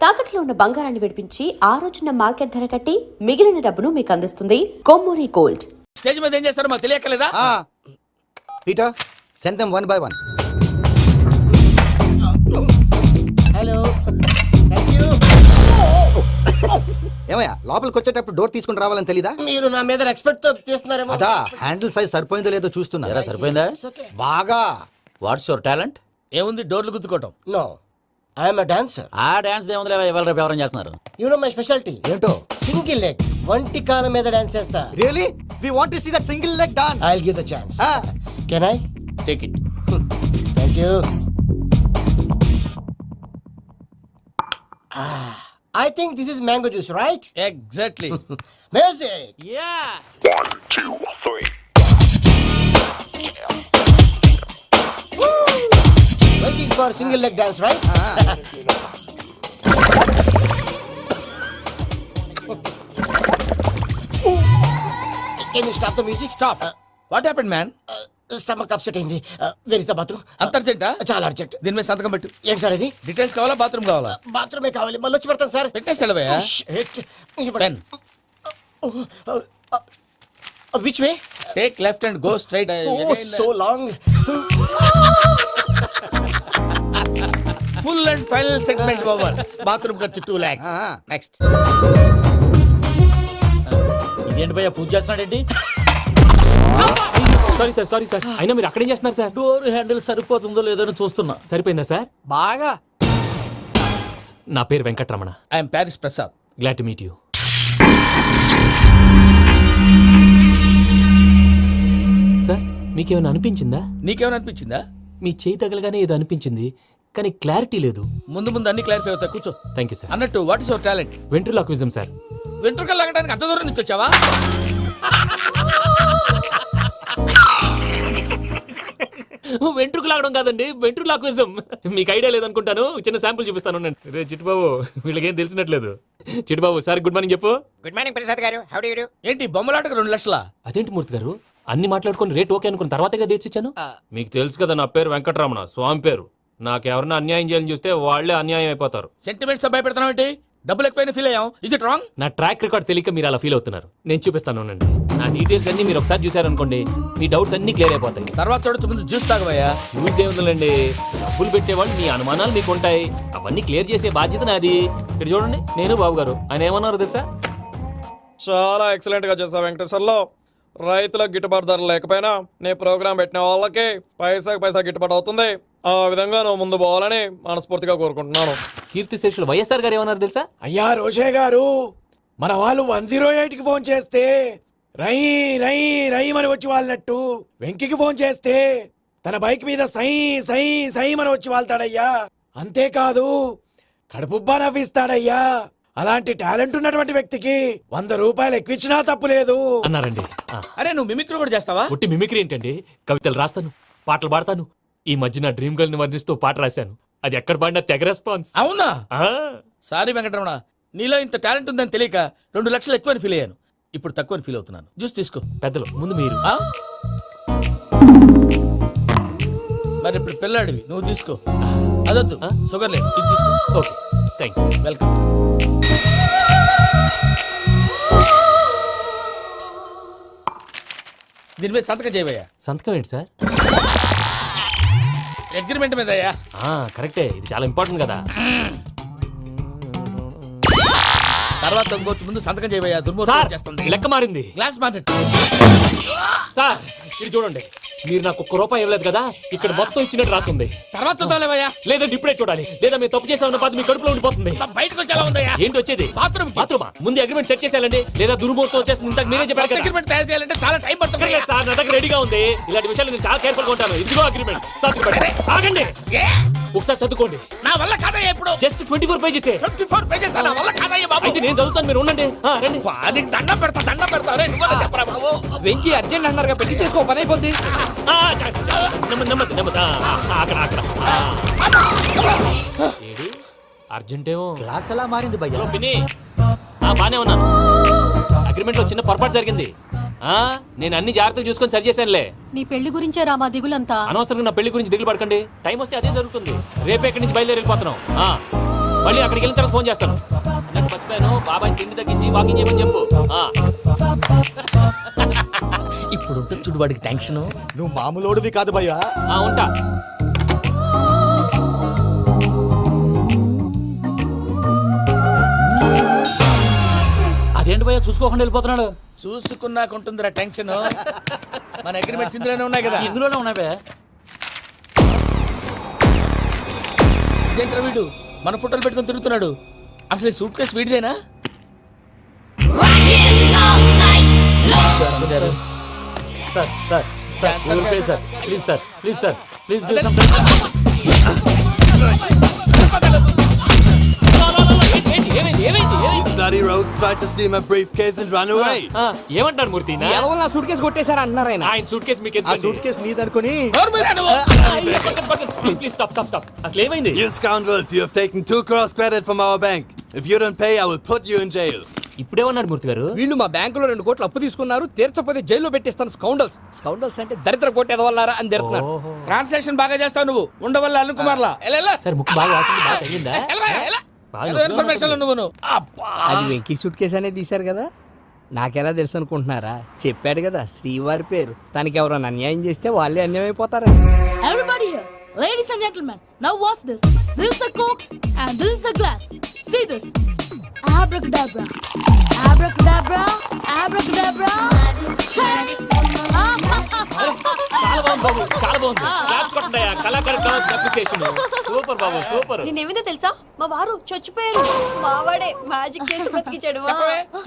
తాకట్లో ఉన్న బంగారాన్ని విడిపించి ఆ రోజున మార్కెట్ ధర కట్టి మిగిలిన డబ్బును మీకు అందిస్తుంది కొమ్మూరి గోల్డ్. స్టేజ్ మీద ఏం చేస్తారో మాకు తెలియక్కలేదా? Peter, send them one by one. Hello, thank you. ఏమయ్యా, లోపలికి వచ్చేటప్పుడు డోర్ తీసుకుని రావాలని తెలీదా? మీరు నా మీద ఎక్స్పెక్ట్ తో తీస్తున్నారేమో. అదా హ్యాండిల్ సైజ్ సరిపోయిందో లేదో చూస్తున్నా. సరిపోయిందా? బాగా. What's your talent? ఏముంది, డోర్లు గుద్దుకోవటం. No, I am a dancer. ఆ డాన్స్ దేవుందిలే, ఇవాళ రేపు ఎవరైనా చేస్తున్నారు. You know my speciality. ఏంటో? సింగిల్ లెగ్, వంటి కాలం మీద డాన్స్ చేస్తా. Really? We want to see that single leg dance. I will give the chance. Can I? Take it. Thank you. I think this is mango juice, right? Exactly. Music. Yeah. 1, 2, 3. Waiting for single leg dance, right? Can you stop the music? Stop. What happened man? Stomach upset అయింది. Where is the bathroom? అంత అర్జెంటా? చాలా urgent. దీని మీద సంతకం పెట్టు. ఏంటి sir ఇది? Details కావాలా, బాత్రూమ్ కావాలా? బాత్రూమే కావాలి, మళ్ళీ వచ్చి పెడతాను సార్. పెట్టేసి వెళ్ళవయ్యా. Pen. Which way? Take left and go straight. So long. Full and final segment over. Bathroom ఖర్చు 2 lakhs. నెక్స్ట్. ఇదేంటి భయ్యా, పూజ చేస్తున్నాడేంటి? సారీ సార్ అయినా మీరు అక్కడేం చేస్తున్నారు సార్? డోర్ హ్యాండిల్ సరిపోతుందో లేదో అని చూస్తున్నా. సరిపోయిందా సార్? బాగా. నా పేరు Venkataramana. I'm Paris Prasad. Glad to meet you. Sir, మీకేమైనా అనిపించిందా? నీకేమైనా అనిపించిందా? మీ చేయి తగలగానే ఏదో అనిపించింది, కానీ క్లారిటీ లేదు. ముందు అన్ని క్లారిఫై అవుతాయి, కూర్చో. Thank you sir. అన్నట్టు what is your talent? Ventriloquism sir. వెంట్రుకలు లాగడానికి అంత దూరం నుంచి వచ్చావా? వెంట్రుకు లాగడం కాదండి, వెంట్రులాక్విజం. మీకు ఐడియా లేదనుకుంటాను, చిన్న శాంపుల్ చూపిస్తాను. రే చిట్టుబాబు, వీళ్ళకేం తెలిసినట్లేదు. చిట్టుబాబు సార్ గుడ్ మార్నింగ్ చెప్పు. Good morning Prasad garu. How do you do? ఏంటి బొమ్మలాటకు 2 లక్షలా? అదేంటి మూర్తి గారు, అన్ని మాట్లాడుకుని రేట్ ఓకే అనుకున్న తర్వాతగా డేట్స్ ఇచ్చాను. మీకు తెలుసు కదా నా పేరు వెంకటరమణ, స్వామి పేరు. నాకెవరన్నా అన్యాయం చేయాలని చూస్తే వాళ్లే అన్యాయం అయిపోతారు. సెంటిమెంట్స్ తో భయపెడతావు ఏంటి? డబ్బులు ఎక్కువైనా ఫీల్ అయ్యాం. Is it wrong? నా ట్రాక్ రికార్డ్ తెలియక మీరు అలా ఫీల్ అవుతున్నారు. నేను చూపిస్తాను ఉండండి. నా డీటెయిల్స్ అన్ని మీరు ఒకసారి చూసారనుకోండి, మీ డౌట్స్ అన్ని క్లియర్ అయిపోతాయి. తర్వాత చూడొచ్చు, ముందు జ్యూస్ తాగబోయా. చూస్తే ఉందండి, డబ్బులు పెట్టేవాళ్ళు మీ అనుమానాలు మీకు ఉంటాయి, అవన్నీ క్లియర్ చేసే బాధ్యత నాది. ఇక్కడ చూడండి, నేను బాబు గారు. ఆయన ఏమన్నారు తెలుసా? చాలా ఎక్సలెంట్ గా చేసావు వెంకటేశ్వర్లో. రైతులకు గిట్టుబాటు ధర లేకపోయినా నీ ప్రోగ్రాం పెట్టిన వాళ్ళకి పైసాకి పైసా గిట్టుబాటు అవుతుంది. ఆ విధంగా నువ్వు ముందు పోవాలని మనస్ఫూర్తిగా కోరుకుంటున్నాను. కీర్తి శేషులు వైఎస్ఆర్ గారు ఏమన్నారు తెలుసా? అయ్యా రోషే గారు, మన వాళ్ళు 108కి ఫోన్ చేస్తే రై రై రై అని వచ్చి వాళ్ళనట్టు, వెంకికి ఫోన్ చేస్తే తన బైక్ మీద సై సై సై అని వచ్చి వాళ్తాడయ్యా. అంతేకాదు కడుపుబ్బా నవ్విస్తాడయ్యా. అలాంటి టాలెంట్ ఉన్నటువంటి వ్యక్తికి 100 రూపాయలు ఎక్కువిచ్చినా తప్పు లేదు అన్నారండి. అరే నువ్వు మిమిక్రీ కూడా చేస్తావా? ఉట్టి మిమిక్రీ ఏంటండి, కవితలు రాస్తాను, పాటలు పాడతాను. ఈ మధ్య నా డ్రీమ్ గర్ల్ ని వర్ణిస్తూ పాట రాశాను, అది ఎక్కడ పాడినా తెగ రెస్పాన్స్. అవునా? సారీ వెంకటరమణ, నీలో ఇంత టాలెంట్ ఉందని తెలియక 2 లక్షలు ఎక్కువని ఫీల్ అయ్యాను. ఇప్పుడు తక్కువని ఫీల్ అవుతున్నాను. జ్యూస్ తీసుకో. పెద్దలు ముందు మీరు. మరి ఇప్పుడు పిల్లాడివి, నువ్వు తీసుకో. అదొద్దు, షుగర్ లేదు, ఇది తీసుకో. Okay, thanks. వెల్కమ్. దీని మీద సంతకం చేయవయ్యా. సంతకం ఏంటి సార్? అగ్రిమెంట్ మీద అయ్యా. కరెక్టే, ఇది చాలా ఇంపార్టెంట్ కదా. తర్వాత ఇంకొచ్చి ముందు సంతకం చేయవయ్యా. దుర్మోహం చేస్తుంది. లెక్క మారింది. Glass market. సార్ ఇది చూడండి, మీరు నాకు 1 రూపాయి ఇవ్వలేదు కదా, ఇక్కడ మొత్తం ఇచ్చినట్టు రాస్తుంది. తర్వాత చూద్దాంలేవయ్యా. లేదంటే ఇప్పుడే చూడాలి, లేదా మీరు తప్పు చేసామన్న బాధ మీ కడుపులో ఉండిపోతుంది. బయటకు వచ్చేలా ఉందయ్యా. ఏంటి వచ్చేది? బాత్రూమా? ముందు అగ్రిమెంట్ సెట్ చేసేయాలండి, లేదా దుర్మూర్తం వచ్చేస్తుంది. ఇంతకు మీరే చెప్పారు కదా. అగ్రిమెంట్ తయారు చేయాలంటే చాలా టైం పడుతుంది సార్. నా దగ్గర రెడీగా ఉంది. ఇలాంటి విషయాలు నేను చాలా కేర్ఫుల్ గా ఉంటాను. ఇదిగో అగ్రిమెంట్. ఆగండి, ఒకసారి చదువుకోండి. నా వల్ల కాదయ్యా. ఇప్పుడు జస్ట్ 24 పేజెస్. 24 పేజెస్ నా వల్ల కాదయ్యా బాబు. అయితే నేను చదువుతాను, మీరు ఉండండి. రండి. నీకు దండం పెడతా. రే నువ్వు చెప్పరా బాబు. వెంకీ అర్జెంట్ అన్నారుగా, పెట్టి చేసుకో, పని అయిపోద్ది. నెమ్మది. అక్కడ ఏడి అర్జెంటేమో. క్లాస్ ఎలా మారింది భయ్యా? బానే ఉన్నాను. అగ్రిమెంట్ లో చిన్న పొరపాటు జరిగింది. నేను అన్ని జాగ్రత్తలు చూసుకొని సరి చేశానులే. నీ పెళ్లి గురించే రామా దిగులంతా. అనవసరంగా నా పెళ్లి గురించి దిగులు పడకండి. టైం వస్తే అదే జరుగుతుంది. రేపే ఇక్కడి నుంచి బయలుదేరి వెళ్ళిపోతున్నాం. మళ్ళీ అక్కడికి వెళ్ళిన తర్వాత ఫోన్ చేస్తాను. నాకు మర్చిపోయాను, బాబాయ్ తిండి తగ్గించి వాకింగ్ చేయమని చెప్పు. ఇప్పుడు ఉంటుంది చూడు వాడికి టెన్షన్. నువ్వు మామూలోడివి కాదు భయ్యా. ఉంటా. అదేంటి భయ్యా చూసుకోకుండా వెళ్ళిపోతున్నాడు? చూసుకున్నాక ఉంటుందిరా టెన్షన్. మన అగ్రిమెంట్స్ ఇందులోనే ఉన్నాయి కదా. ఇందులోనే ఉన్నాయి బే. ఇదేంట్రా వీడు మన ఫోటోలు పెట్టుకొని తిరుగుతున్నాడు? అసలు ఈ సూట్ కేసు వీడిదేనా? Bloody rogues tried to steal my briefcase and run away. ఏమంటారు మూర్తి? నా సూట్ కేసు కొట్టేశారు అంటున్నారు ఆయన. ఆయన సూట్ కేసు మీకు ఆ సూట్ కేసు నీదనుకుని ప్లీజ్ స్టాప్ స్టాప్ స్టాప్. అసలు ఏమైంది? You scoundrels, you have taken 2 crores credit from our bank. If you don't pay, I will put you in jail. ఇప్పుడేమన్నాడు మూర్తి గారు? వీళ్ళు మా బ్యాంకులో 2 కోట్లు అప్పు తీసుకున్నారు, తీర్చకపోతే జైల్లో పెట్టిస్తాను. స్కౌండల్స్. స్కౌండల్స్ అంటే దరిద్ర కొట్టేదవల్లారా అని తిడుతున్నారు. ట్రాన్సాక్షన్ బాగా చేస్తావు నువ్వు. ఉండవల్ల అరుణ్ కుమార్ లా. సరే ముక్కు బాగా వాసింది, బాగా తగ్గిందా? బాగా నొప్పి ఇన్ఫర్మేషన్ నువ్వు. అది వెంకీ సూట్ కేసు అనేది తీశారు కదా, నాకెలా తెలుసు అనుకుంటున్నారా? చెప్పాడు కదా శ్రీవారి పేరు. తనకి ఎవరైనా అన్యాయం చేస్తే వాళ్ళే అన్యాయం అయిపోతారు. Everybody here, ladies and gentlemen, now watch this. This is a Coke and this is a glass. See this. Abracadabra. Abracadabra. Abracadabra. Shine. చాలా బాగుంది బాబు, చాలా బాగుంది. క్లాప్స్ కొట్టండి, కళాకారు అప్రిసియేషన్. సూపర్ బాబు, సూపర్. నేనేమిందో తెలుసా, మా వారు చచ్చిపోయారు. మావాడే మ్యాజిక్ చేసి బ్రతికించాడు.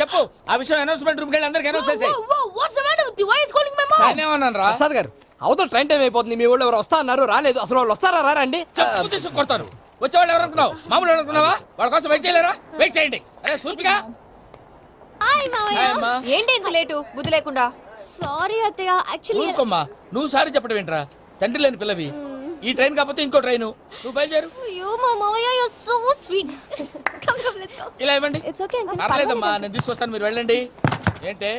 చెప్పు ఆ విషయం. అనౌన్స్మెంట్ రూమ్ కి వెళ్ళి అందరికి అనౌన్స్ చేసేయ్. Whoa, what's the matter with you? Why is calling my mom? నేనేమన్నాను రా? ప్రసాద్ గారు, అవతల ట్రైన్ టైం అయిపోతుంది. మీ వాళ్ళు ఎవరు వస్తా అన్నారు, రాలేదు. అసలు వాళ్ళు వస్తారా రారా అండి? చెప్పు తీసుకు కొడతాను. వచ్చేవాళ్ళు ఎవరు అనుకున్నావు? మామూలు అనుకున్నావా? వాళ్ళ కోసం వెయిట్ చేయలేరా? వెయిట్ చేయండి. అరే సూపిగా. Hi, Mavaya. ఏంటి ఇంత లేటు బుద్ధి లేకుండా? Sorry, Ataya. Actually, ఊరుకోమ్మా. నువ్వు సారీ చెప్పడం ఏంట్రా? తండ్రి లేని పిల్లవి. ఈ ట్రైన్ కాకపోతే ఇంకో ట్రైన్. నువ్వు బయలుదేరు. you, Mavaya, you're so sweet. Come, let's go. ఇలా ఇవ్వండి. It's okay. పర్లేదమ్మా, నేను తీసుకొస్తాను, మీరు వెళ్ళండి. ఏంటే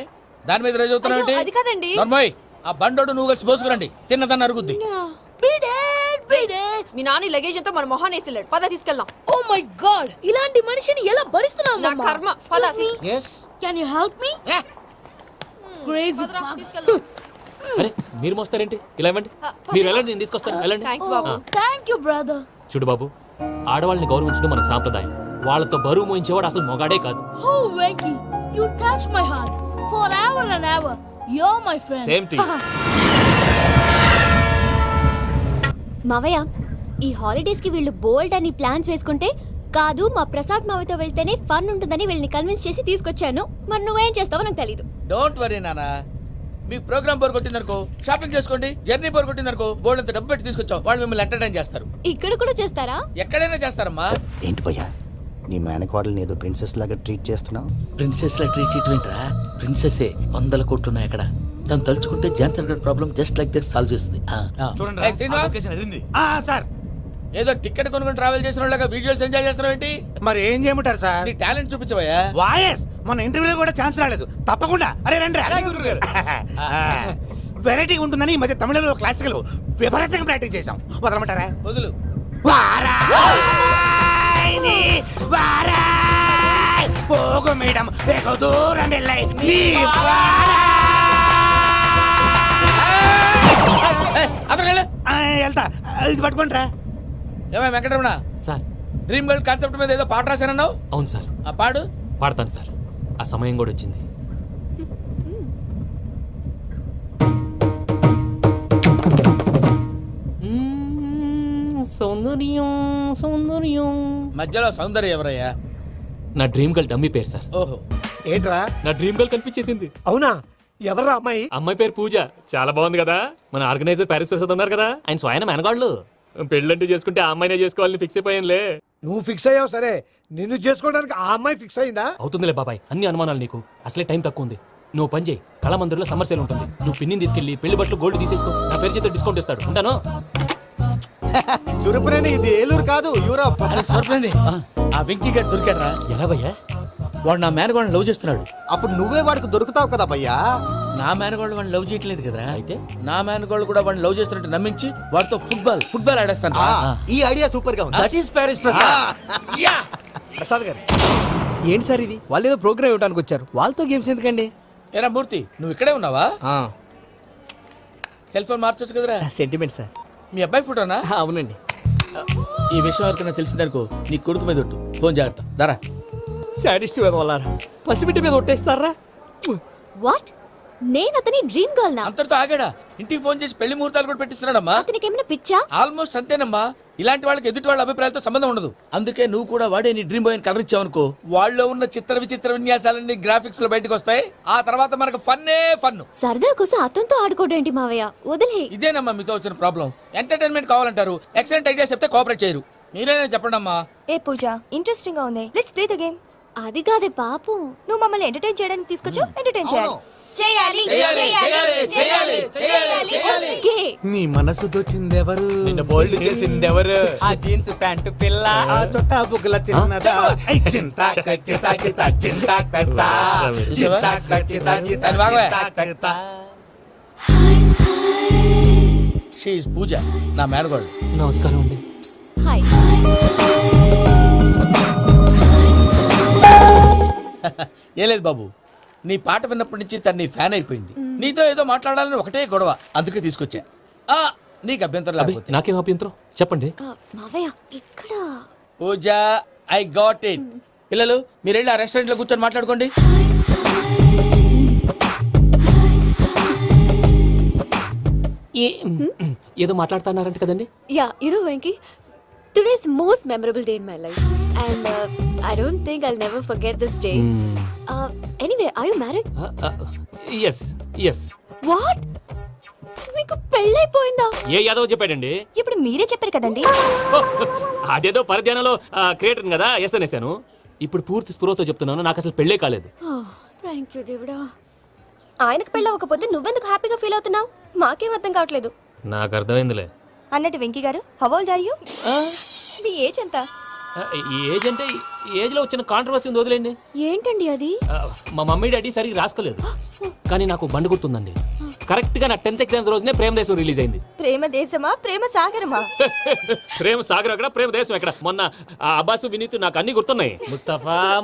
దాని మీద రోజు అవుతున్నావు ఏంటి? అది కాదండి. నర్మోయ్, ఆ బండోడు నువ్వు కలిసి పోసుకురండి. తిన్నదాన్ని అరుగుద్ది. Beat it. Me Nani luggage అంతా మన మొహాన్ని వేసిల్లాడు. పద తీసుకెళ్దాం. Oh my God. ఇలాంటి మనిషిని ఎలా భరిస్తున్నావు? నా కర్మ. పద Can you help me? Crazy. అరే మీరు మోస్తారేంటి? ఇలా ఇవ్వండి. మీరు వెళ్ళండి, నేను తీసుకొస్తాను. వెళ్ళండి. Thanks Babu. Thank you, brother. చూడు బాబు, ఆడవాళ్ళని గౌరవించడం మన సాంప్రదాయం. వాళ్ళతో బరువు మోయించేవాడు అసలు మొగాడే కాదు. Oh, Venky, you touch my heart forever and ever. You're my friend. Same to you. మావయ్య, ఈ హాలిడేస్ కి వీళ్ళు బోల్డ్ అని ప్లాన్స్ వేసుకుంటే కాదు మా ప్రసాద్ మావయ్యతో వెళ్తేనే ఫన్ ఉంటుందని వీళ్ళని కన్విన్స్ చేసి తీసుకొచ్చాను. మరి నువ్వేం చేస్తావో నాకు తెలీదు. డోంట్ వరీ నానా. మీకు ప్రోగ్రామ్ బోర్ కొట్టిందనుకో షాపింగ్ చేసుకోండి. జర్నీ బోర్ కొట్టిందనుకో బోర్డు అంత డబ్బు పెట్టి తీసుకొచ్చాం. వాళ్ళు మిమ్మల్ని ఎంటర్టైన్ చేస్తారు. ఇక్కడ కూడా చేస్తారా? ఎక్కడైనా చేస్తారమ్మా. ఏంటి భయ్యా, నీ మేనకోడల్ని ఏదో ప్రిన్సెస్ లాగా ట్రీట్ చేస్తున్నావు? ప్రిన్సెస్ లా ట్రీట్ చేయటమేంట్రా? ప్రిన్సెస్ 100 కోట్లు ఉన్నాయి అక్కడ. తను తలుచుకుంటే జాన్సన్ గడ్ problem just like that solve చేస్తుంది. సార్, ఏదో టికెట్ కొనుక్కొని ట్రావెల్ చేసిన వాళ్ళగా విజువల్స్ ఎంజాయ్ చేస్తున్నావు ఏంటి? మరి ఏం చేయమంటారు సార్? నీ టాలెంట్ చూపించవయ్యా. వాయస్ మన ఇంటర్వ్యూలో కూడా ఛాన్స్ రాలేదు. తప్పకుండా అరే రండి వెరైటీ ఉంటుందని ఈ మధ్య తమిళంలో క్లాసికల్ విపరీతంగా ప్రాక్టీస్ చేసాం. వదలమంటారా? వదులు. పోగు మేడం వెగు దూరం వెళ్ళై వెళ్తా. ఇది పట్టుకుంటారా? ఏమై Venkataramana, sir. Dream girl concept మీద ఏదో పాట రాశానన్నావు. అవును సార్. ఆ పాడు. పాడతాను సార్. ఆ సమయం కూడా వచ్చింది. సౌందర్యం సౌందర్యం. మధ్యలో సౌందర్య ఎవరయ్యా? నా డ్రీమ్ గర్ల్ డమ్మీ పేరు సార్. ఓహో, ఏంట్రా? నా డ్రీమ్ గర్ల్ కనిపించేసింది. అవునా? ఎవర్రా అమ్మాయి? అమ్మాయి పేరు పూజ. చాలా బాగుంది కదా. మన ఆర్గనైజర్ ప్యారిస్ ప్రసాద్ ఉన్నారు కదా, ఆయన స్వయం మెనగాళ్ళు. పెళ్ళంటూ చేసుకుంటే ఆ అమ్మాయినే చేసుకోవాలని ఫిక్స్ అయిపోయానులే. నువ్వు ఫిక్స్ అయ్యావు సరే, నిన్ను చేసుకోవడానికి ఆ అమ్మాయి ఫిక్స్ అయిందా? అవుతుందిలే బాబాయ్, అన్ని అనుమానాలు నీకు. అసలే టైం తక్కువ ఉంది. నువ్వు పని చేయి, కళామందిర్లో సమ్మర్ సేల్ ఉంటుంది. నువ్వు పిన్నిని తీసుకెళ్లి పెళ్లి బట్టలు గోల్డ్ తీసేసుకో. నా పేరు చేత డిస్కౌంట్ ఇస్తాడు. ఉంటాను. సురపురేని, ఇది ఏలూరు కాదు, యూరప్. సర్ప్రైజ్. ఆ వెంకీ గడ్ దొరికాడరా? ఎలా భయ్యా? వాడు నా మేనగోడని లవ్ చేస్తున్నాడు. అప్పుడు నువ్వే వాడికి దొరుకుతావు కదా భయ్యా. నా మేనగోళ్ళు వాడిని లవ్ చేయట్లేదు కదరా. అయితే? నా మేనగోళ్ళు కూడా వాడిని లవ్ చేస్తున్నట్టు నమ్మించి వాడితో ఫుట్బాల్ ఆడేస్తాను. ఈ ఐడియా సూపర్ గా ఉంది. That is Paris Prasad. Prasad గారు ఏంటి సార్ ఇది? వాళ్ళు ఏదో ప్రోగ్రామ్ ఇవ్వడానికి వచ్చారు, వాళ్ళతో గేమ్స్ ఎందుకండి? ఏరా మూర్తి, నువ్వు ఇక్కడే ఉన్నావా? సెల్ ఫోన్ మార్చొచ్చు కదరా. Sentiment sir. మీ అబ్బాయి ఫోటోనా? అవునండి. ఈ విషయం ఎవరికైనా తెలిసిందనుకో నీ కొడుకు మీద ఒట్టు. ఫోన్ జాగ్రత్త. దారా. సాడిస్ట్ మీద వాళ్ళారా, పసిబిడ్డ మీద ఒట్టేస్తారా? వాట్? నేను అతని డ్రీమ్ గర్ల్ నా? అంతటితో ఆగాడా? ఇంటికి ఫోన్ చేసి పెళ్లి ముహూర్తాలు కూడా పెట్టిస్తున్నాడమ్మా. అతనికి ఏమైనా పిచ్చా? ఆల్మోస్ట్ అంతేనమ్మా. ఇలాంటి వాళ్ళకి ఎదుటి వాళ్ళ అభిప్రాయాలతో సంబంధం ఉండదు. అందుకే నువ్వు కూడా వాడే నీ డ్రీమ్ బాయ్ అని కవర్ ఇచ్చావనుకో, వాళ్ళలో ఉన్న చిత్ర విచిత్ర విన్యాసాలన్నీ గ్రాఫిక్స్ లో బయటకు వస్తాయి. ఆ తర్వాత మనకు ఫన్నే ఫన్. సరదా కోసం అతనితో ఆడుకోవడం ఏంటి మావయ్య? వదిలే. ఇదేనమ్మా మీతో వచ్చిన ప్రాబ్లం. ఎంటర్టైన్మెంట్ కావాలంటారు, ఎక్సలెంట్ ఐడియా చెప్తే కోఆపరేట్ చేయరు. మీరేనా చెప్పండి అమ్మా. ఏ పూజ, ఇంట్రెస్టింగ్ గా ఉంది, లెట్స్ ప్లే ద గేమ్. అది కాదే పాపం. నువ్వు మమ్మల్ని ఎంటర్టైన్ చేయడానికి తీసుకొచ్చు, ఎంటర్టైన్ చేయాలి. ఓకే. నీ మనసు దోచిందెవరు? నిన్ను బోల్డ్ చేసింది ఎవరు? ఆ జీన్స్ ప్యాంటు పిల్ల, ఆ చొట్టా బుగ్గల చిన్నదా. షీ ఇస్ పూజ, నా మేనగోడు. నమస్కారం అండి. హాయ్. ఏ లేదు బాబు, నీ పాట విన్నప్పటి నుంచి తను నీ ఫ్యాన్ అయిపోయింది. నీతో ఏదో మాట్లాడాలని ఒకటే గొడవ, అందుకే తీసుకొచ్చా. నీకు అభ్యంతరం లేకపోతే. నాకేం అభ్యంతరం చెప్పండి. మావయ్య ఇక్కడ. పూజ, ఐ గాట్ ఇట్. పిల్లలు మీరు వెళ్ళి ఆ రెస్టారెంట్ లో కూర్చొని మాట్లాడుకోండి. ఏదో మాట్లాడుతున్నారంట కదండి. Yeah, Venky, today's most memorable day in my life, and I don't think I'll never forget this day. Anyway, are you married? Yes yes. What? మీకు పెళ్ళైపోయిందా? ఏ యాదవ్ చెప్పాడండి? ఇప్పుడు మీరే చెప్పారు కదండి. అదేదో పరధ్యానంలో క్రియేటర్ కదా ఎస్ అనేసాను. ఇప్పుడు పూర్తి స్పృహతో చెప్తున్నాను, నాకు అసలు పెళ్ళే కాలేదు. థ్యాంక్ యూ దేవుడా. ఆయనకు పెళ్ళి అవ్వకపోతే నువ్వెందుకు హ్యాపీగా ఫీల్ అవుతున్నావు? మాకేం అర్థం కావట్లేదు. నాకు అర్థమైందిలే. అన్నట్టు Venky garu, how old are you? మీ ఏజ్ ఎంత? ఏజ్ అంటే ఏజ్ లో వచ్చిన కాంట్రవర్సీ ఉంది, వదిలేండి. ఏంటండి అది? మా మమ్మీ డాడీ సరిగ్గా రాసుకోలేదు, కానీ నాకు బండి గుర్తుందండి. కరెక్ట్ గా నా 10th ఎగ్జామ్స్ రోజునే ప్రేమ దేశం రిలీజ్ అయింది. ప్రేమ దేశమా, ప్రేమ సాగరమా? ప్రేమ సాగరం ఎక్కడ, ప్రేమ దేశం ఎక్కడ? మొన్న అబ్బాసు వినీత్ నాకు అన్ని గుర్తున్నాయి.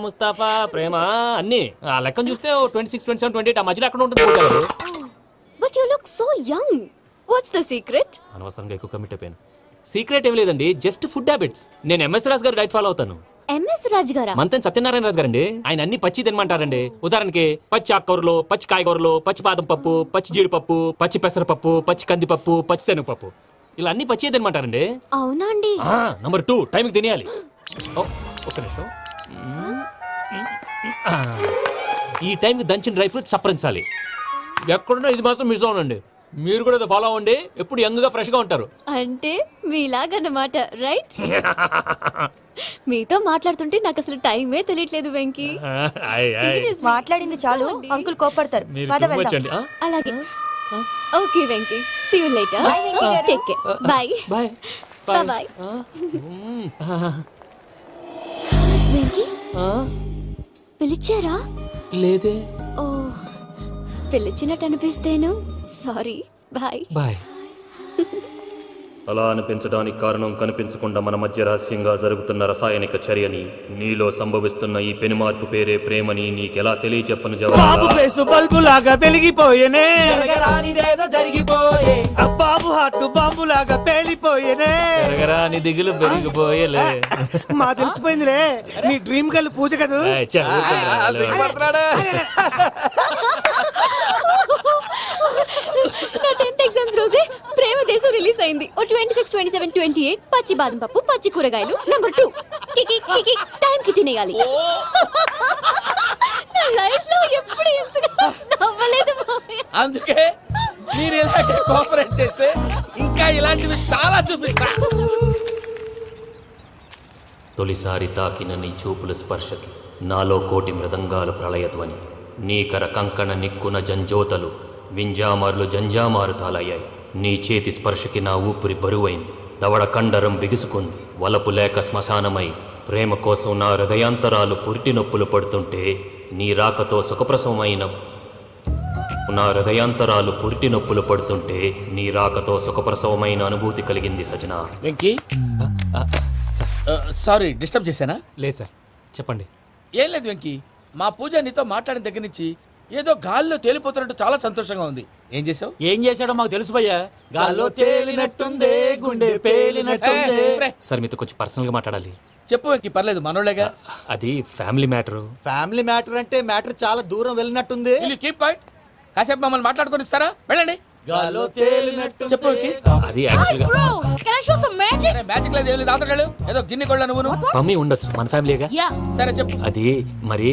ముస్తఫా ప్రేమ అన్ని. ఆ లెక్కను చూస్తే 26, 27, 28 ఆ మధ్యలో ఎక్కడ ఉంటుంది. But you look so young. What's the secret? అనవసరంగా ఎక్కువ కమిట్ అయిపోయాను. సీక్రెట్ ఏం లేదండి, జస్ట్ ఫుడ్ హ్యాబిట్స్. నేను ఎంఎస్ రాజు గారు డైట్ ఫాలో అవుతాను. ఎంఎస్ రాజు గారా? మంతెన్ సత్యనారాయణ రాజు గారండి. ఆయన అన్ని పచ్చి తినమంటారండి. ఉదాహరణకి పచ్చి ఆకుకూరలు, పచ్చి కాయగూరలు, పచ్చి బాదం పప్పు, పచ్చి జీడిపప్పు, పచ్చి పెసరపప్పు, పచ్చి కందిపప్పు, పచ్చి శనగపప్పు, ఇలా అన్ని పచ్చి తినమంటారండి. అవునా అండి? నంబర్ 2, టైంకి తినేయాలి. ఒక్క నిమిషం. ఈ టైంకి దంచిన డ్రై ఫ్రూట్స్ సప్పరించాలి. ఎక్కడున్నా ఇది మాత్రం మిస్ అవునండి. మీరు కూడా ఇది ఫాలో అవ్వండి, ఎప్పుడు యంగ్ గా ఫ్రెష్ గా ఉంటారు. అంటే మీలాగన్నమాట, రైట్? మీతో మాట్లాడుతుంటే నాకు అసలు టైమే తెలియట్లేదు వెంకీ. Seriously. మాట్లాడింది చాలు, అంకుల్ కోపడతారు. మీరు పద too much వెళ్దాం. అండి. అలాగే. Okay Venky, see you later. Bye, Venky garu. Take care. Bye. Bye Bye. Venky, పిలిచారా? లేదే. ఓ, పిలిచినట్టు అనిపిస్తేను సారీ. బాయ్. బాయ్. అలా అనిపించడానికి కారణం కనిపించకుండా మన మధ్య రహస్యంగా జరుగుతున్న రసాయనిక చర్యని, నీలో సంభవిస్తున్న ఈ పెనుమార్పు పేరే ప్రేమని నీకెలా తెలియచెప్పను బాబు ఫేసు బల్బు లాగా వెలిగిపోయేనే, జరిగిపోయే బాబు హార్ట్ బాంబు లాగా పేలిపోయేనే. పెరగరా నీ దిగులు పెరిగిపోయేలే. మా తెలిసిపోయిందిలే, నీ డ్రీమ్ గర్ల్ పూజ కదా. ఏయ్, చల్, ఊరుకోరా. నా 10th ఎగ్జామ్స్ రోజే ప్రేమ దేశం రిలీజ్ అయింది. 26, 27, 28 పచ్చి బాదం పప్పు, పచ్చి కూరగాయలు. నంబర్ 2, కికి టైం కి తినేయాలి. నా లైఫ్ లో ఎప్పుడు ఎంతగా నవ్వలేదు మామయ్య. అందుకే మీరు ఇలాగే కోఆపరేట్ చేస్తే ఇంకా ఇలాంటివి చాలా చూపిస్తా. తొలిసారి తాకిన నీ చూపుల స్పర్శకి నాలో కోటి మృదంగాలు ప్రళయధ్వని, నీకర కంకణ నిక్కున జంజోతలు వింజామారులు జంజామారు తాలయ్యాయి. నీ చేతి స్పర్శకి నా ఊపిరి బరువైంది, దవడ కండరం బిగుసుకుంది. వలపు లేక శ్మశానమై ప్రేమ కోసం నా హృదయాంతరాలు పురిటి నొప్పులు పడుతుంటే, నీ రాకతో సుఖప్రసవమైన నా హృదయాంతరాలు పురిటి నొప్పులు పడుతుంటే నీ రాకతో సుఖప్రసవమైన అనుభూతి కలిగింది Sajana. Venky sir sorry disturb చేశానా? లేదు సార్, చెప్పండి. ఏం లేదు వెంకీ, మా పూజ నీతో మాట్లాడిన దగ్గర నుంచి ఏదో గాల్లో తేలిపోతున్నట్టు చాలా సంతోషంగా ఉంది. ఏం చేసావు? ఏం చేశాడో మాకు తెలుసు భయ్యా. గాల్లో తేలినట్టుందే, గుండె పేలినట్టుందే. సార్ మీతో కొంచెం పర్సనల్గా మాట్లాడాలి. చెప్పు వెంకీ, పర్లేదు మనోళ్ళేగా. అది ఫ్యామిలీ మ్యాటరు. ఫ్యామిలీ మ్యాటర్ అంటే మ్యాటర్ చాలా దూరం వెళ్ళినట్టుంది. వీళ్ళు కీప్ పాయింట్. కాసేపు మమ్మల్ని మాట్లాడుకొని ఇస్తారా? వెళ్ళండి. గాల్లో తేలినట్టు చెప్పు వెంకీ. అది యాక్చువల్గా Bro, can I show some magic? అరే మ్యాజిక్ లేదు, ఏం లేదు, ఆతడాడు ఏదో గిన్నె కొళ్ళ నువ్వును. మమ్మీ ఉండొచ్చు, మన ఫ్యామిలీగా. Yeah. సరే చెప్పు. అది మరి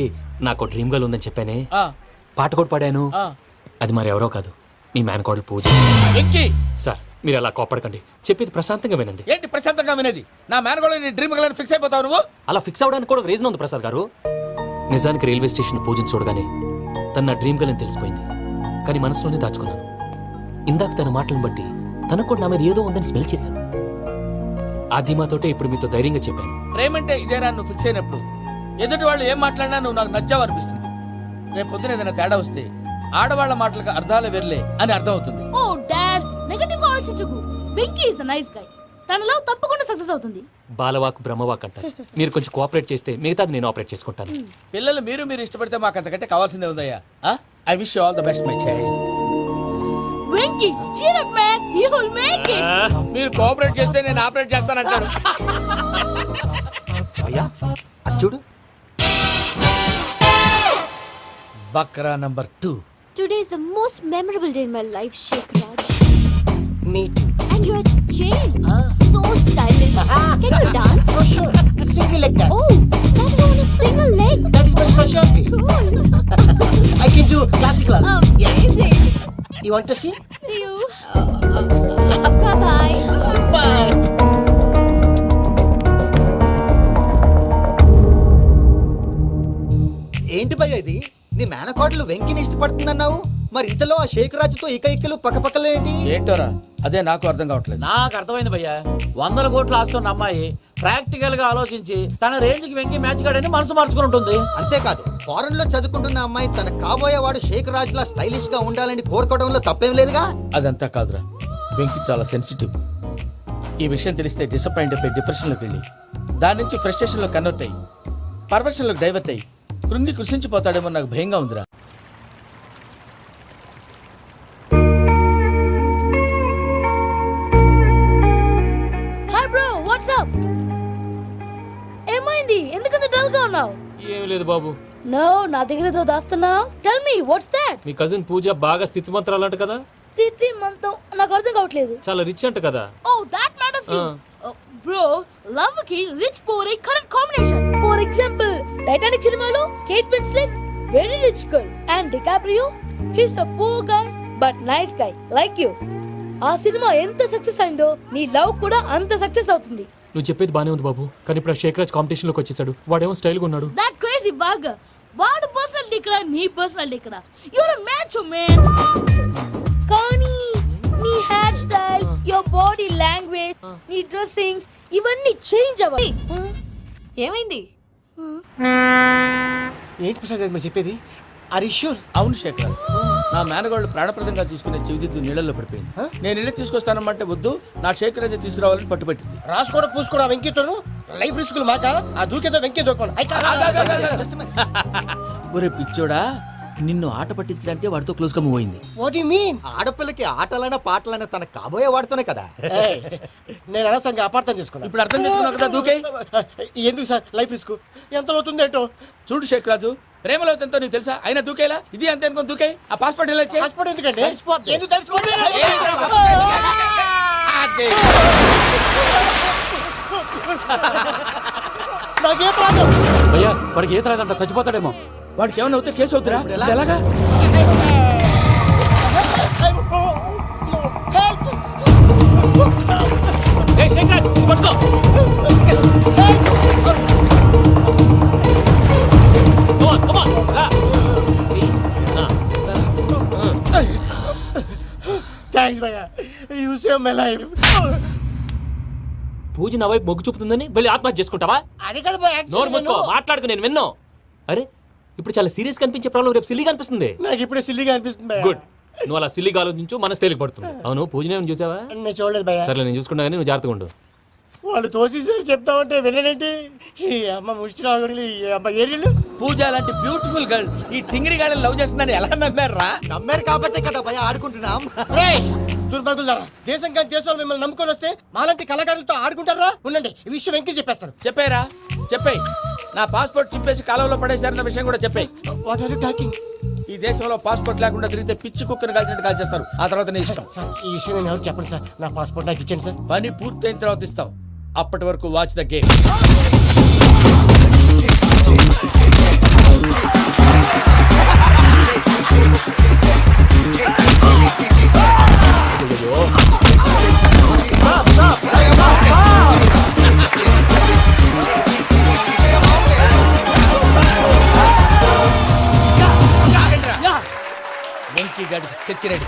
నాకు డ్రీమ్ గర్ల్ ఉందని చెప్పానే, ఆ, పాట కూడా పాడాను. ఆ. అది మరి ఎవరో కాదు, మీ మేనకోడలు పూజ. వెంకీ, సార్ మీరు అలా కోపడకండి, చెప్పేది ప్రశాంతంగా వినండి. ఏంటి ప్రశాంతంగా వినేది? నా మేనగోళ్ళు నీ డ్రీమ్ గలని ఫిక్స్ అయిపోతావు నువ్వు. అలా ఫిక్స్ అవడానికి కూడా ఒక రీజన్ ఉంది ప్రసాద్ గారు. నిజానికి రైల్వే స్టేషన్ పూజను చూడగానే తన నా డ్రీమ్ గర్ల్ అని తెలిసిపోయింది. కానీ మనసులోనే దాచుకున్నాను. ఇందాక తన మాటలను బట్టి తనకు కూడా నా మీద ఏదో ఉందని స్మెల్ చేశాను. ఆ ధీమాతోటే ఇప్పుడు మీతో ధైర్యంగా చెప్పాను. ప్రేమంటే ఇదేరా నువ్వు ఫిక్స్ అయినప్పుడు ఎదుటి వాళ్ళు ఏం మాట్లాడినా నువ్వు నాకు నచ్చావు అనిపిస్తుంది. రేపు పొద్దున ఏదైనా తేడా వస్తే ఆడవాళ్ల మాటలకు అర్థాలు వెర్లే అని అర్థం అవుతుంది. Oh, Dad, నెగటివ్ ఆలోచించకు. Venky is nice guy. తన లవ్ తప్పకుండా సక్సెస్ అవుతుంది. బాలవాక్ బ్రహ్మవాక్ అంటారు. మీరు కొంచెం కోఆపరేట్ చేస్తే మిగతాది నేను ఆపరేట్ చేసుకుంటాను. పిల్లలు మీరు ఇష్టపడితే మాకు అంతకంటే కావాల్సిందే ఉందయ్యా. I wish all the best my child. Venky, cheer up man, you will make it. మీరు కోఆపరేట్ చేస్తే నేను ఆపరేట్ చేస్తానంటాడు. అయ్యా అది చూడు. Bakra number 2. Today is the most memorable day in my life, Sheikh Raj. Me too. And your chain, so stylish. Can you dance? Oh, sure. Single leg dance. Oh, that too on a single leg. That is my specialty. Cool. I can do classical also. Amazing. You want to see? See you. Bye-bye. Bye. ఏంటి భయ్య ఇది? నీ మేనకోడలు వెంకిని ఇష్టపడుతుందన్నావు, మరి ఇంతలో ఆ షేక్ రాజుతో ఇకలు పక్కపక్కలేంటి? ఏంటోరా అదే నాకు అర్థం కావట్లేదు. నాకు అర్థమైంది భయ్యా. 100 కోట్లు ఆస్తున్న అమ్మాయి ప్రాక్టికల్ గా ఆలోచించి తన రేంజ్ కి వెంకి మ్యాచ్ కాడని మనసు మార్చుకుని ఉంటుంది. అంతేకాదు, ఫారెన్ లో చదువుకుంటున్న అమ్మాయి తన కాబోయేవాడు షేక్ రాజ్ లా స్టైలిష్ గా ఉండాలని కోరుకోవడంలో తప్పేం లేదుగా. అదంతా కాదురా, వెంకి చాలా సెన్సిటివ్. ఈ విషయం తెలిస్తే డిసప్పాయింట్ అయిపోయి డిప్రెషన్లోకి వెళ్ళి దాని నుంచి ఫ్రస్ట్రేషన్లో కన్వర్ట్ అయ్యి పర్వర్షన్లోకి డైవర్ట్ అయ్యి కృంగి కృషించిపోతాడేమో నాకు భయంగా ఉందిరా. Hi bro, what's up? ఏమైంది? ఎందుకంత డల్ గా ఉన్నావు? ఏం లేదు బాబు. No, నా దగ్గర ఏదో దాస్తున్నావు. Tell me, what's that? మీ కజిన్ పూజ బాగా స్థితిమంతరాలు అంట కదా. తిత్తి మంతం నాకు అర్థం కావట్లేదు. చాలా రిచ్ అంట కదా. Oh, that matters you. Bro, love కి rich poor a correct combination. For example, Titanic సినిమాలో Kate Winslet very rich girl and DiCaprio he's a poor guy but nice guy like you. ఆ cinema ఎంత success అయిందో నీ love కూడా అంత success అవుతుంది. నువ్వు చెప్పేది బానే ఉంది బాబు, కానీ ఇప్పుడు షేక్ రాజ్ కాంపిటీషన్ లోకి వచ్చేసాడు. వాడేమో స్టైల్ గా ఉన్నాడు. That crazy bug. వాడు పర్సనాలిటీ ఇక్కడ, నీ పర్సనాలిటీ ఇక్కడ. You're a macho man. కానీ నీ hair style, your body language, నీ డ్రెస్సింగ్స్ ఇవన్నీ చేంజ్ అవ్వాలి. ఏమైంది? ఏంటి ప్రసాద్ గారు మీరు చెప్పేది? Are you sure? అవును శేఖర్, నా మేనగోళ్ళు ప్రాణప్రదంగా చూసుకునే చెవిదిద్దు నీళ్ళల్లో పడిపోయింది. నేను ఇళ్ళకి తీసుకొస్తానమ్మంటే వద్దు, నా శేఖర్ అయితే తీసుకురావాలని పట్టుబట్టింది. రాసుకోవడం పూసుకోవడం వెంకీతోను లైఫ్ రిస్కులు మాక. ఆ దూకేదో వెంకీ దూకోండి. ఒరే పిచ్చోడా, నిన్ను ఆట పట్టించడానికి వాడితో క్లోజ్ గా మూవ్ అయింది. What you mean? ఆడపిల్లకి ఆటలైనా పాటలైనా తన కాబోయే వాడుతోనే కదా. నేను అనవసరంగా అపార్థం చేసుకున్నా. ఇప్పుడు అర్థం చేసుకున్నావు కదా, దూకే. ఎందుకు సార్ లైఫ్ రిస్క్? ఎంత అవుతుంది ఏంటో చూడు శేఖర్ రాజు, ప్రేమలో ఎంతో నీకు తెలుసా? అయినా దూకేలా ఇది అంతే అనుకుని దూకే. ఆ పాస్పోర్ట్ ఇలా ఇచ్చే. పాస్పోర్ట్ ఎందుకండి? ఎందుకు తెలుసుకోండి? నాకే ప్రాబ్లం. భయ్యా వాడికి ఈత రాదంట, చచ్చిపోతాడేమో. వాడికి ఏమైనా అవుతే కేసు అవుతురా? ఎలాగా? ఏయ్, షేక్ రాజ్, ఇది పట్టుకో. Come on, రా. థాంక్స్ భయ్యా, యు సేవ్ మై లైఫ్. పూజ నా వైపు మొగ్గు చూపుతుందని వెళ్ళి ఆత్మహత్య చేసుకుంటావా? అది కదా భయ్యా. నోరు మూసుకో, మాట్లాడుకు, నేను విన్నావు. అరే ఇప్పుడు చాలా సీరియస్ కనిపించే ప్రాబ్లం రేపు సిల్లీగా అనిపిస్తుంది. నాకు ఇప్పుడే సిల్లిగా అనిపిస్తుంది గుడ్, నువ్వు అలా సిల్లీగా ఆలోచించు, మనసు తేలిక పడుతుంది. అవును, పూజనే చూసావా? నేను చూడలేదు భయ్యా. సరే, నేను చూసుకుంటా కానీ నువ్వు జాగ్రత్తగా ఉండు. వాళ్ళు తోసేసారు చెప్తామంటే విననేంటి? ఈ అమ్మ ముష్టి రాగుడి అమ్మ ఏరియలు. పూజ లాంటి బ్యూటిఫుల్ గర్ల్ ఈ టింగిరి గాడిని లవ్ చేస్తుందని ఎలా నమ్మారా? నమ్మారు కాబట్టే కదా భయ ఆడుకుంటున్నాం. దుర్భగులారా, దేశం కానీ దేశాలు మిమ్మల్ని నమ్ముకొని వస్తే మాలాంటి కళాకారులతో ఆడుకుంటారా? ఉండండి, ఈ విషయం వెంకీ చెప్పేస్తాను. చెప్పారా? చెప్పేయ్. నా పాస్పోర్ట్ చింపేసి కాలంలో పడేశారన్న విషయం కూడా చెప్పేయ్. What are you talking? ఈ దేశంలో పాస్పోర్ట్ లేకుండా తిరిగితే పిచ్చి కుక్కను కాల్చినట్టు కాల్చేస్తారు. ఆ తర్వాత నీ ఇష్టం. సార్, ఈ విషయం నేను ఎవరు చెప్పండి సార్. నా పాస్పోర్ట్ నాకు ఇచ్చేయండి సార్. పని పూర్తయిన తర్వాత ఇస్తాం. అప్పటి వరకు వాచ్ ద గేమ్. వెంకీ గాడికి స్కెచ్ రెడీ.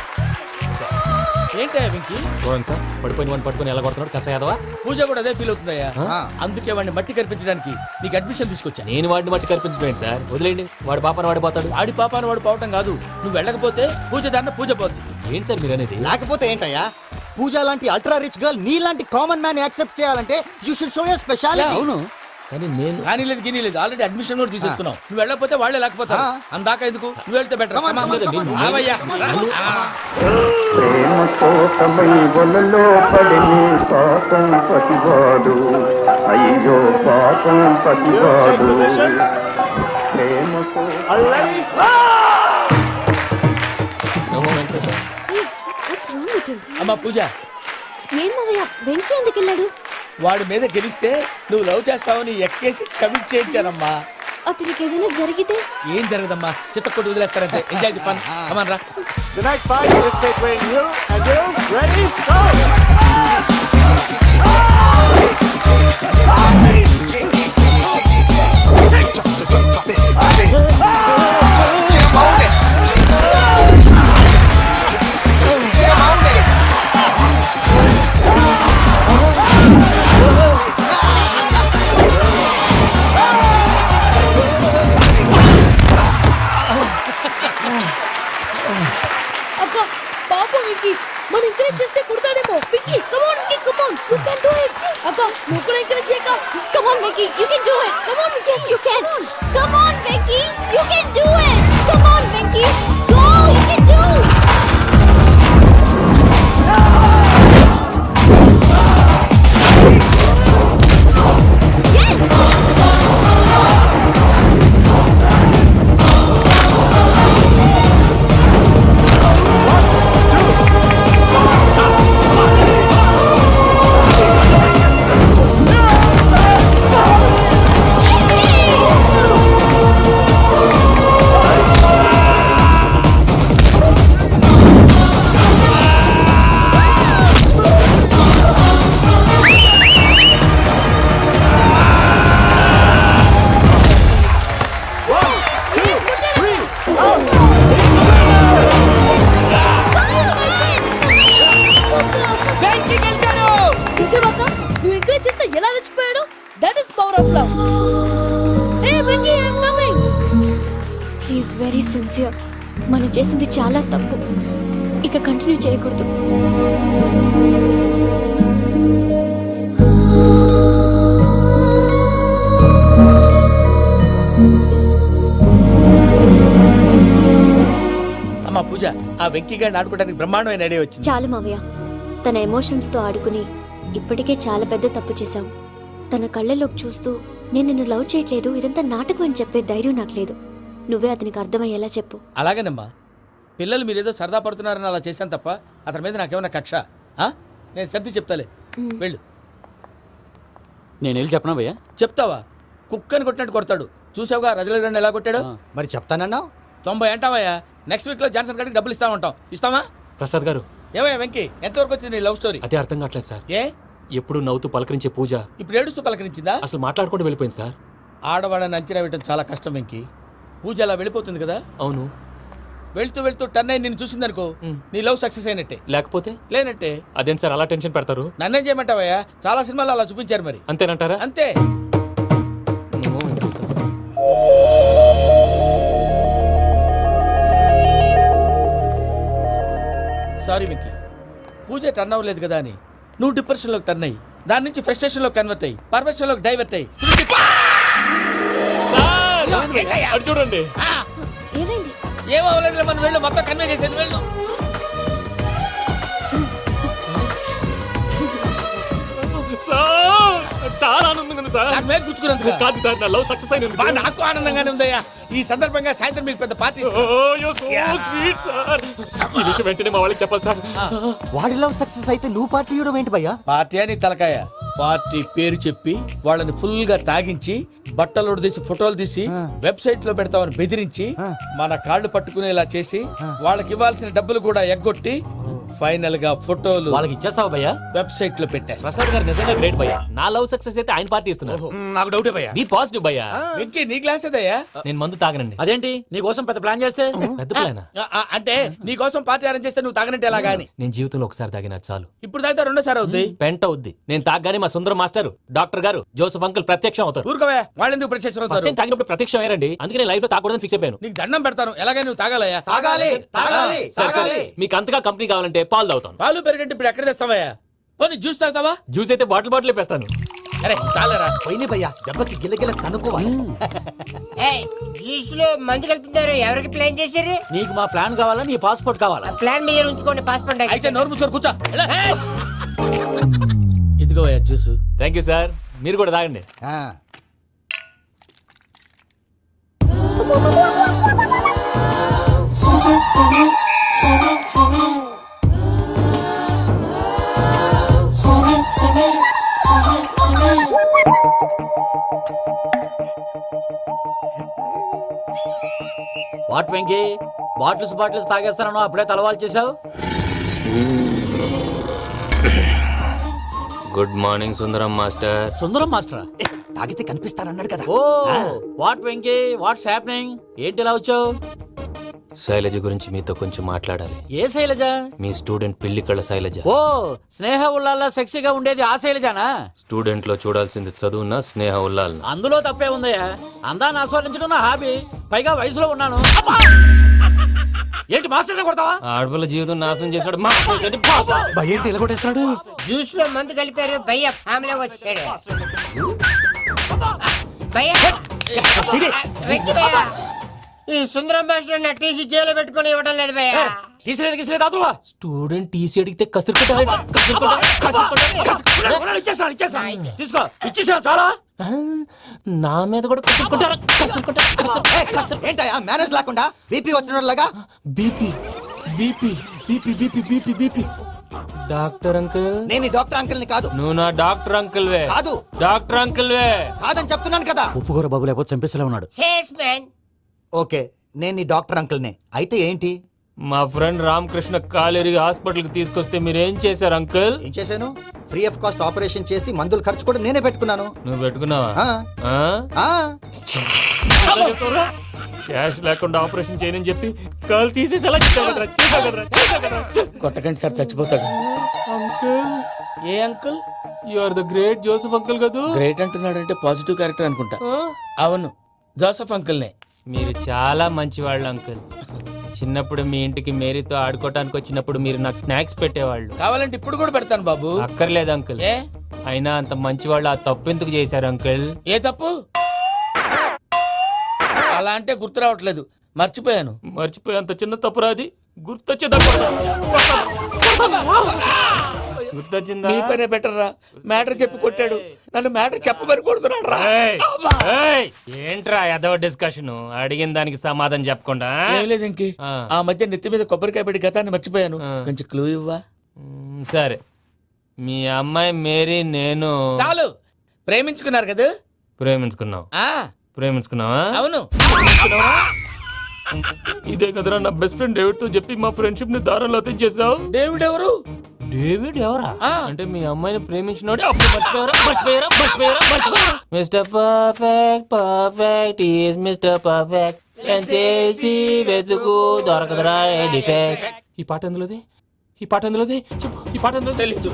ఏంటయ్యా వెంకీ? చూడండి సార్, పడిపోయిన వాడిని పట్టుకొని ఎలా కొడుతున్నాడు కస యాదవా. పూజ కూడా అదే ఫీల్ అవుతుందయ్యా. అందుకే వాడిని మట్టి కనిపించడానికి నీకు అడ్మిషన్ తీసుకొచ్చా. నేను వాడిని మట్టి కనిపించడం సార్, వదిలేండి. వాడి పాపను వాడిపోతాడు. వాడి పాపాను వాడు పోవటం కాదు, నువ్వు వెళ్ళకపోతే పూజ దాన్న పూజ పోద్ది. ఏంటి సార్ మీరు అనేది? లేకపోతే ఏంటయ్యా? పూజ లాంటి అల్ట్రా రిచ్ గర్ల్ నీ లాంటి కామన్ మ్యాన్ యాక్సెప్ట్ చేయాలంటే you should show your speciality. అవును, కానీ నేను కానీ లేదు గిని లేదు, ఆల్రెడీ అడ్మిషన్ కూడా తీసేసుకున్నావు. నువ్వు వెళ్ళకపోతే వాళ్ళే లేకపోతారు. అందాక ఎందుకు? నువ్వు వెళ్తే బెటర్. ప్రేమ కోసమై వలలో పడిని పాపం పతివాడు, అయ్యో పాపం పతివాడు. ప్రేమ వాట్స్ రాంగ్ విత్ హిమ్? అమ్మా పూజ, ఏం మావయ్య, వెంకీ ఎందుకు వెళ్ళాడు? వాడి మీద గెలిస్తే నువ్వు లవ్ చేస్తావని ఎక్కేసి కమిట్ చేయించానమ్మా. అతనికి ఏదైనా జరిగితే? ఏం జరగదమ్మా, చిత్త కొట్టి వదిలేస్తారంటే. Enjoy the fun. కమాన్ రా. The next fight is between you and you. Ready? Go! అక్క పాపం విక్కీ, మన ఎంకరేజ్ చేస్తే కుడతాడేమో. Vicky come on, Vicky come on, you can do it. అక్క నువ్వు కూడా ఎంకరేజ్ చేయక. Come on, Vicky, you can do it. Come on, Vicky, yes, you can. Come on, Vicky, you can do it. Come on, Vicky, go, you can do. Yes. చూసావా అక్క, నువ్వు encourage చేస్తే ఎలా రెచ్చిపోయాడు. That is power of love. Hey Vicky, I am coming. He is very sincere. మనం చేసింది చాలా తప్పు, ఇక కంటిన్యూ చేయకూడదు. అమ్మా పూజ, ఆ వెంకీ గారిని ఆడుకోవడానికి బ్రహ్మాండమైన ఐడియా వచ్చింది. చాలు మావయ్య, తన ఎమోషన్స్తో ఆడుకుని ఇప్పటికే చాలా పెద్ద తప్పు చేశావు. తన కళ్ళలోకి చూస్తూ నేను నిన్ను లవ్ చేయట్లేదు, ఇదంతా నాటకం అని చెప్పే ధైర్యం నాకు లేదు. నువ్వే అతనికి అర్థమయ్యేలా చెప్పు. అలాగేనమ్మా, పిల్లలు మీరేదో సరదా పడుతున్నారని అలా చేశాను తప్ప అతని మీద నాకేమన్నా కక్ష? నేను సర్ది చెప్తాలే, వెళ్ళు. నేను వెళ్ళి చెప్పనా భయ్యా? చెప్తావా? కుక్కని కొట్టినట్టు కొడతాడు. చూసావుగా రజల గారిని ఎలా కొట్టాడు. మరి చెప్తానన్నావు. 90 అంటావయ్యా. నెక్స్ట్ వీక్ లో జాన్సన్ గారికి డబ్బులు ఇస్తామంటాం. ఇస్తావా? ప్రసాద్ గారు, ఏమయ్యా వెంకీ, ఎంతవరకు వచ్చింది నీ లవ్ స్టోరీ? అదే అర్థం కావట్లేదు సార్. ఏ ఎప్పుడు నవ్వుతూ పలకరించే పూజ ఇప్పుడు ఏడుస్తూ పలకరించిందా? అసలు మాట్లాడుకుంటూ వెళ్ళిపోయింది సార్. ఆడవాళ్ళని అంచనా వేయడం చాలా కష్టం వెంకీ. పూజ అలా వెళ్ళిపోతుంది కదా. అవును, వెళ్తూ వెళ్తూ టర్న్ అయి నిన్ను చూసిందనుకో, నీ లవ్ సక్సెస్ అయినట్టే. లేకపోతే లేనట్టే. అదేంటి సార్ అలా టెన్షన్ పెడతారు? నన్నేం చేయమంటావయ్యా, చాలా సినిమాలు అలా చూపించారు. మరి అంతేనంటారా? అంతే. నో, సారీ వెంకీ, పూజ టర్న్ అవ్వలేదు కదా అని నువ్వు డిప్రెషన్లోకి టర్న్ అయ్యి దాని నుంచి ఫ్రస్ట్రేషన్లోకి కన్వర్ట్ అయ్యి పర్వర్షన్లోకి డైవర్ట్ అయ్యి అటు చూడండి. ఏమైంది? ఏమవ్వలేదు, మనం వెళ్ళు, మొత్తం కన్వే చేసేది వెళ్ళు. సార్ చాలా ఆనందంగా ఉంది సార్. నాకు మీద కూర్చుకున్నందుకు కాదు సార్, నా లవ్ సక్సెస్ అయినందుకు. బా, నాకు ఆనందంగానే ఉందయ్యా. ఈ సందర్భంగా సాయంత్రం మీకు పెద్ద పార్టీ స్వీట్ సార్. ఈ విషయం వెంటనే మా వాళ్ళకి చెప్పాలి సార్. వాడి లవ్ సక్సెస్ అయితే నువ్వు పార్టీ ఇవ్వడం ఏంటి భయ్యా? పార్టీ అని తలకాయ. పార్టీ పేరు చెప్పి వాళ్ళని ఫుల్ గా తాగించి బట్టలు తీసి ఫోటోలు తీసి వెబ్సైట్ లో పెడతామని బెదిరించి మన కాళ్ళు పట్టుకునేలా చేసి వాళ్ళకి ఇవ్వాల్సిన డబ్బులు కూడా ఎగ్గొట్టి ఫైనల్ గా ఫోటోలు వాళ్ళకి ఇచ్చేస్తావు భయ్యా? వెబ్సైట్ లో పెట్టేస్తా. ప్రసాద్ గారు నిజంగా గ్రేట్ భయ్యా. నా లవ్ సక్సెస్ అయితే ఆయన పార్టీ ఇస్తున్నారు. నాకు డౌటే భయ్యా. బీ పాజిటివ్ భయ్యా. వెంకీ నీ గ్లాస్ ఏదయ్యా? నేను మందు తాగనండి. అదేంటి నీ కోసం పెద్ద ప్లాన్ చేస్తే? పెద్ద ప్లానా? అంటే నీ కోసం పార్టీ అరేంజ్ చేస్తే నువ్వు తాగనంటే ఎలాగా అని. నేను జీవితంలో ఒకసారి తాగినా చాలు. ఇప్పుడు తాగితే రెండోసారి అవుద్ది. పెంట అవుద్ది. నేను తాగగానే మా సుందరం మాస్టర్, డాక్టర్ గారు, జోసఫ్ అంకుల్ ప్రత్యక్షం అవుతారు. ఊరుకోవే, వాళ్ళెందుకు ప్రత్యక్షం ఫస్ట్ అవుతారు? టైం తాగినప్పుడు ప్రత్యక్షం అయ్యారండి. అందుకే నేను లైఫ్ లో తాగకూడదని ఫిక్స్ అయిపోయాను. నీకు దండం పెడతాను, ఎలాగే నువ్వు తాగాలయ్యా. తాగాలి తాగాలి సరే, సరే. తాగాలి. మీకు అంతగా కంపెనీ కావాలంటే పాలు తాగుతాను. పాలు పెరిగంటే ఇప్పుడు ఎక్కడ తెస్తావయ్యా? పోనీ జ్యూస్ తాగుతావా? జ్యూస్ అయితే బాటిల్ వేస్తాను. అరే చాలరా. పోయిన భయ్యా, దెబ్బకి గిల్లగిల్ల తనుకోవాలి. జ్యూస్ లో మందు కలుపుతున్నారు. ఎవరికి ప్లాన్ చేశారు? నీకు మా ప్లాన్ కావాలా, నీ పాస్పోర్ట్ కావాలా? ప్లాన్ మీద ఉంచుకోండి, పాస్పోర్ట్ అయితే నోరు మూసుకొని కూర్చో. ఇదిగోవయ్యా జ్యూస్. Thank you sir. మీరు కూడా తాగండి. వాట్ వెంకీ, బాటిల్స్ తాగేస్తాను అప్పుడే తలవాలు చేసావు. Good morning Sundaram master. Sundaram మాస్టరా? తాగితే కనిపిస్తానన్నాడు కదా. Oh what Venky, what's happening? ఏంటి ఇలా వచ్చావు? శైలజ గురించి మీతో కొంచెం మాట్లాడాలి. ఏ శైలజ? మీ స్టూడెంట్ పిల్లి కళ్ళ శైలజ. ఓ స్నేహ ఉల్లాల్లో సెక్సీగా ఉండేది ఆ శైలజానా? స్టూడెంట్ లో చూడాల్సింది చదువున స్నేహ ఉల్లాల్. అందులో తప్పే ఉందయ్యా. అందాన్ని ఆస్వాదించడం నా హాబీ. పైగా వయసులో ఉన్నాను. ఏంటి మాస్టర్ కొడతావా? ఆడపిల్ల జీవితం నాశనం చేశాడు. ఏంటి ఇలా కొట్టేస్తున్నాడు? జ్యూస్ లో మందు కలిపారు. భయ్య ఫ్యామిలీ వచ్చాడు. భయ్య వెక్కి భయ్య, ఈ సుందరం భాష నా టీసీ జైలు పెట్టుకుని ఇవ్వడం లేదు భయ్య. స్టూడెంట్ టీసీ అడిగితే తీసుకో, ఇచ్చేసా చాలా. నా మీద కూడా ఏంటయ్యా మేనేజ్ లేకుండా బీపీ వచ్చినలాగా? BP BP BP BP BP BP. Doctor uncle, నేను ఈ డాక్టర్ అంకుల్ ని కాదు. నువ్వు నా డాక్టర్ అంకుల్ వే. కాదు. డాక్టర్ అంకుల్ వే కాదని చెప్తున్నాను కదా. ఉప్పుకూర బాబు లేకపోతే చంపేసేలా ఉన్నాడు. Sales man. ఓకే, నేను ఈ డాక్టర్ అంకుల్ నే. అయితే ఏంటి? మా ఫ్రెండ్ రామకృష్ణ కాలేరికి హాస్పిటల్ కి తీసుకొస్తే మీరేం చేశారు అంకుల్? ఏం చేశాను? ఫ్రీ ఆఫ్ కాస్ట్ ఆపరేషన్ చేసి మందుల ఖర్చు కూడా నేనే పెట్టుకున్నాను. నువ్వు పెట్టుకున్నావా? ఆ. ఆ. క్యాష్ లేకుండా ఆపరేషన్ చేయనని చెప్పి కాల్ తీసేసి ఎలా కొట్టకండి సార్, చచ్చిపోతాడు. అంకుల్, ఏ uncle? You are the great Joseph uncle కదా? గ్రేట్ అంటున్నాడంటే పాజిటివ్ క్యారెక్టర్ అనుకుంటా. అవును, జోసఫ్ అంకుల్నే. మీరు చాలా మంచివాళ్ళు అంకుల్. చిన్నప్పుడు మీ ఇంటికి మేరీతో ఆడుకోవటానికి వచ్చినప్పుడు మీరు నాకు స్నాక్స్ పెట్టేవాళ్ళు. కావాలంటే ఇప్పుడు కూడా పెడతాను బాబు. అక్కర్లేదు అంకుల్. ఏ? అయినా అంత మంచివాళ్ళు ఆ తప్పు ఎందుకు చేశారు అంకుల్? ఏ తప్పు? అలా అంటే గుర్తు రావట్లేదు, మర్చిపోయాను. మర్చిపోయేంత చిన్న తప్పురాది గుర్తొచ్చేదా? గుర్తొచ్చిందా? నీ పనే బెటర్ రా. మ్యాటర్ చెప్పి కొట్టాడు, నన్ను మ్యాటర్ చెప్పమని కొడుతున్నాడు రా. ఏంట్రా ఎదవ డిస్కషన్? అడిగిన దానికి సమాధానం చెప్పకుండా. ఏం లేదు ఇంకి, ఆ మధ్య నెత్తి మీద కొబ్బరికాయ పెట్టి గతాన్ని మర్చిపోయాను. కొంచెం క్లూ ఇవ్వా? సరే, మీ అమ్మాయి మేరీ నేను చాలు. ప్రేమించుకున్నారు కదా? ప్రేమించుకున్నావు. ప్రేమించుకున్నావా? అవును. ఇదే కదరా నా బెస్ట్ ఫ్రెండ్ డేవిడ్ తో చెప్పి మా ఫ్రెండ్షిప్ ని దారంలో తెచ్చేసావు. డేవిడ్ ఎవరు? డేవిడ్ ఎవరా? అంటే మీ అమ్మాయిని ప్రేమించినోడే. అప్పుడు మర్చిపోయారా? Mister perfect, perfect is mister perfect. చేసి వెతుకు దొరకదురా డిఫెక్ట్. ఈ పాట ఎందులోది? చెప్పు. ఈ పాట ఎందులో? తెలీదు.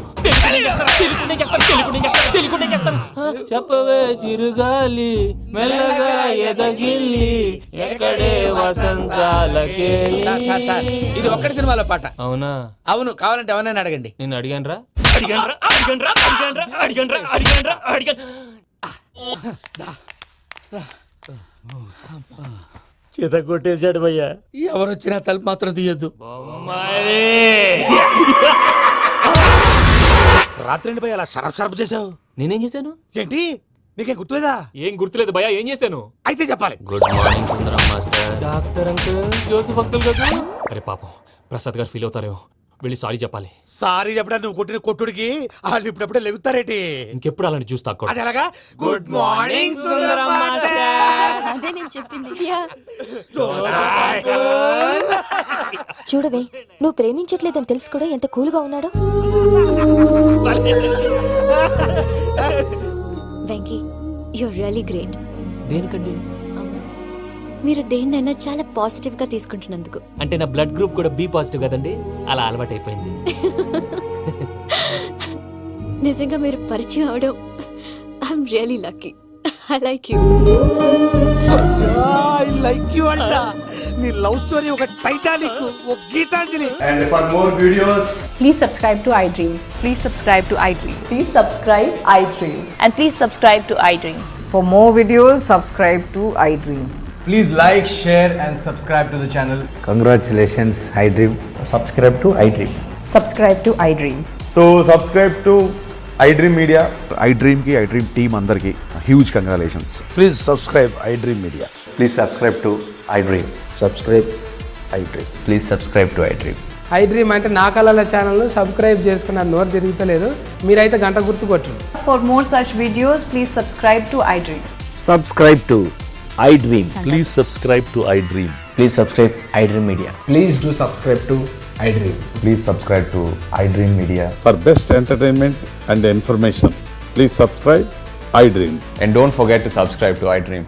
చెప్పవే చిరుగాలి మెల్లగా ఎదగిల్లి ఎక్కడే వసంతాలకే. సార్, ఇది ఒక్కటి సినిమాలో పాట. అవునా? అవును, కావాలంటే ఎవరైనా అడగండి. నేను అడిగాను రా. చేత కొట్టేశాడు భయ్యా. ఎవరు వచ్చినా తలుపు మాత్రం తీయొద్దు. రాత్రి భయ అలా షరఫ్ చేసావు. నేనేం చేశాను? ఏంటి నీకేం గుర్తులేదా? ఏం గుర్తులేదు భయ్యా, ఏం చేశాను? అయితే చెప్పాలి. Good morning Sundaram master. Doctor uncle, Joseph uncle కదా. అరే పాపం, ప్రసాద్ గారు ఫీల్ అవుతారేమో, వెళ్ళి సారీ చెప్పాలి. సారీ చెప్పడా నువ్వు కొట్టిన కొట్టుడికి వాళ్ళు ఇప్పుడప్పుడే లెగుతారేటి. ఇంకెప్పుడు అలాంటి జ్యూస్ తాక్కూడదు. అది ఎలాగా? Good morning Sundaram master. అదే నేను చెప్పింది. చూడవే, నువ్వు ప్రేమించట్లేదని తెలుసు కూడా ఎంత కూల్గా ఉన్నాడో. Venky, you're really great. దేనికండి? మీరు దేన్నైనా చాలా పాజిటివ్ గా తీసుకుంటున్నందుకు. అంటే నా బ్లడ్ గ్రూప్ కూడా బి పాజిటివ్ కదండి, అలా అలవాటు అయిపోయింది. నిజంగా మీరు పరిచయం అవడం I'm really lucky. I like you. I like you అంట. నీ లవ్ స్టోరీ ఒక టైటానిక్, ఒక Gitanjali. And for more videos, Please subscribe to iDream. Please subscribe to iDream. Please subscribe iDream. And please subscribe to iDream. For more videos, subscribe to iDream. Please like, share and subscribe to the channel. Congratulations iDream. Subscribe to iDream. Subscribe to iDream. so subscribe to iDream Media. iDream ki iDream team andarki huge congratulations. Please subscribe iDream Media. Please subscribe to iDream. Subscribe iDream. Please subscribe to iDream. iDream అంటే నా కళల channel subscribe చేసుకున్న నోరు తిరుగుతలేదు. మీరైతే గంట గుర్తు కొట్టండి. For more such videos, please subscribe to iDream. Subscribe to iDream. Please subscribe to iDream. Please subscribe iDream Media. Please do subscribe to iDream. Please subscribe to iDream Media. For best entertainment and information, please subscribe iDream. And don't forget to subscribe to iDream.